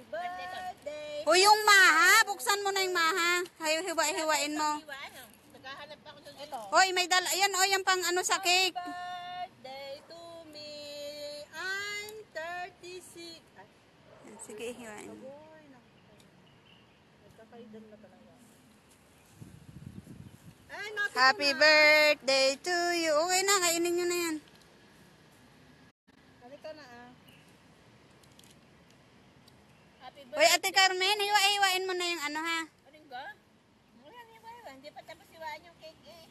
birthday. O yung maha, buksan mo na yung maha. Hiwa-hiwain mo. Naghahanap ako doon. Ito. Hoy, may dala. Ayan, o, yung pang ano sa cake. Birthday to me. I'm 36. Ay, Sige, hiwain mo. boy. Nagkakaidan na talaga. Ay, Happy birthday to you. Okay na, kainin nyo na yan. Halika na Happy Hoy, Ate Carmen, hiwa-hiwain mo na yung ano ha. Aling ba? Hindi pa tapos iwaan yung cake eh.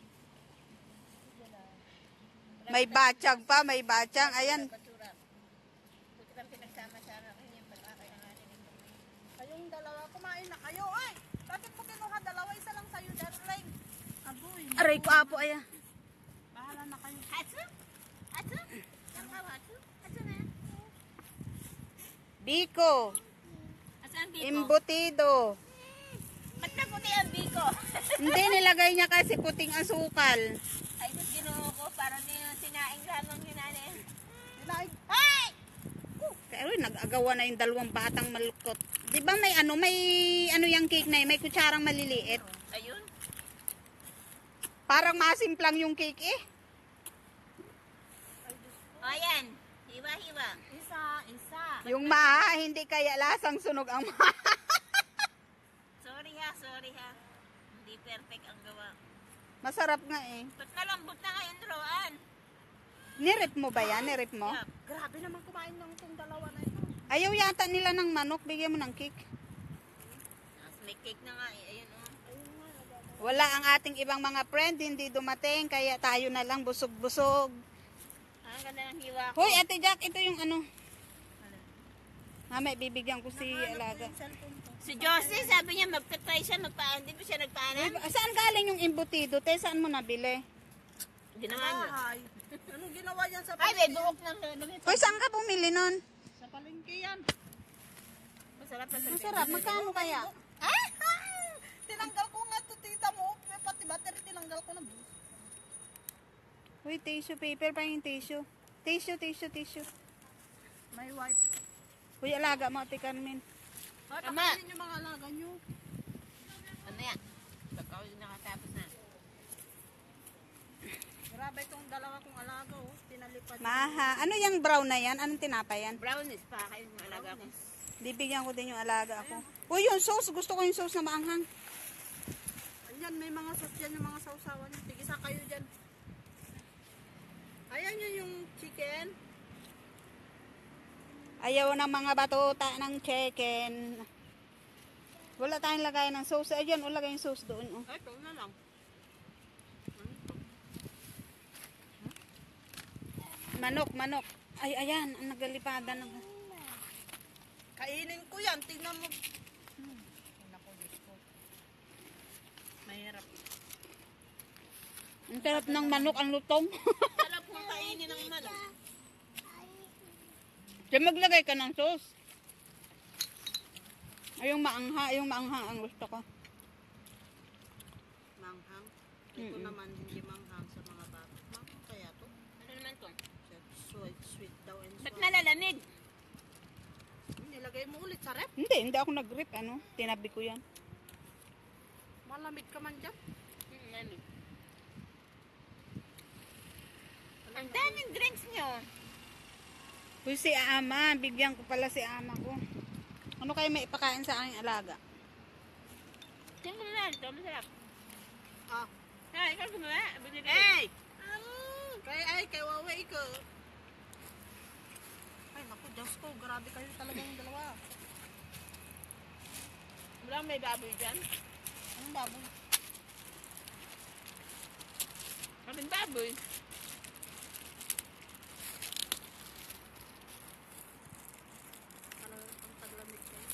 May batsag pa, may batsang. Ayan. Buti kang pinagsama-sama kayo yung pagkakayanganin nito. Kayong dalawa, kumain na kayo. Ay! Bakit mo kinuha dalawa? Isa lang sa'yo, darling. Aboy. Aray ko, apo, aya. Bahala na kayo. Atsu? Atsu? Saan ka, Atsu? Atsu na. Biko. Asan ang biko? Embutido. Ba't na puti ang biko? Hindi, nilagay niya kasi puting asukal. Ay, ito ginuho ko. Parang sinaing lamang yun, ane. Sinaing? Ay! Pero nag-agawa na yung dalawang batang malukot. Di ba may ano yung cake na yun? May kutsarang maliliit. Ayun. Parang masimplang yung cake eh. O, ayan. Hiwa-hiwa. Isa. Yung maha, hindi kaya lasang sunog ang maha. Sorry ha. Hindi perfect ang gawa. Masarap nga eh. Ba't malambot na ngayon, Roan? Nirip mo ba yan? Nirip mo? Yeah. Grabe naman kumain ng itong dalawa na ito. Ayaw yata nila ng manok. Bigyan mo ng cake. May cake na nga eh. Ayun o. Wala ang ating ibang mga friend. Hindi dumating. Kaya tayo na lang busog-busog. Ang ganda ng hiwa ko. Hoy, Ate Jack. Ito yung ano. Mamay, bibigyan ko si Alaga. Si Josie, sabi niya magta-try siya. Hindi ba siya nagpaalam? Saan galing yung embutido? Te, saan mo nabili? Ginawa niya. Anong ginawa yan sa Ay, may buhok ng lulungit. Hoy, saan ka bumili nun? Sa palengke yan? Masarap na sa Masarap. Magkano kaya? Ah! Tinanggal ko nga ito, tita mo. Pati battery, tinanggal ko na. Uy, tissue paper pa yung tissue. Tissue. May white. Uy, Alaga mo, Ate Carmen. Ama. Pakainin yung mga alaga nyo. Ano yan? Pagkaw yung nakatapos na. Grabe itong dalawa kong alaga, oh. Tinalipad. Maha. Ano yung brown na yan? Anong tinapa yan? Brownies pa kayo ng alaga ko. Bibigyan ko din yung alaga ako. Uy, yung sauce. Gusto ko yung sauce na maanghang. Ayan, may mga sauce yan, yung mga sausawan nyo. Tigisa kayo dyan. Ayan yun yung chicken. Ayaw ng mga batuta ng chicken. Wala tayong lagay ng sauce. Ayan, ulagay yung sauce doon. Oh. Ay, ito na lang. Manok. Ay, ayan. Ang nagalipada ng... Kainin ko yan. Tingnan mo. Naku, Diyos ko. Mahirap. Ang sarap ng manok, ang lutong. Sarap kong kainin ng manok. Diyan maglagay ka ng sauce. Ay, yung maanghang ang gusto ko. Manghang. Ito naman hindi manghang sa mga bata. Manghang kaya to? Ano naman to? Sweet daw and Ba't sweet. nalalamig? Nilagay mo ulit sa rep. Hindi ako nag-rip. Ano? Tinabi ko yan. Malamig ka man dyan. Lamig. Ang daming drinks nyo. Uy, si Ama. Bigyan ko pala si Ama ko. Ano kayo may ipakain sa aking alaga? Tingnan mo na. Ito masarap. Ah. Ay, ikaw gumawa. Binili. Hey! Kay Waway ko. Ay, naku, Diyos ko. Grabe kayo talagang dalawa. Walang may baboy dyan. Anong baboy? Kaming baboy. Ano ang taglamig kayo?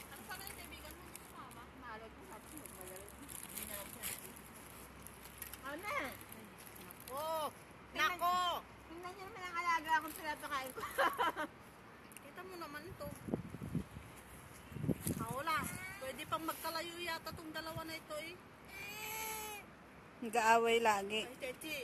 Ano sana yung kaibigan mo? Mama, maalot mo sa atin. Hindi na lang siya. Ano na? Oh! Nako! Tingnan niyo naman ang alaga akong pinapakain ko. Kita mo naman ito. Wala. Pwede pang magkalayo yata tong dalawa na ito eh. Nag-aaway lagi. Ay, Chechi.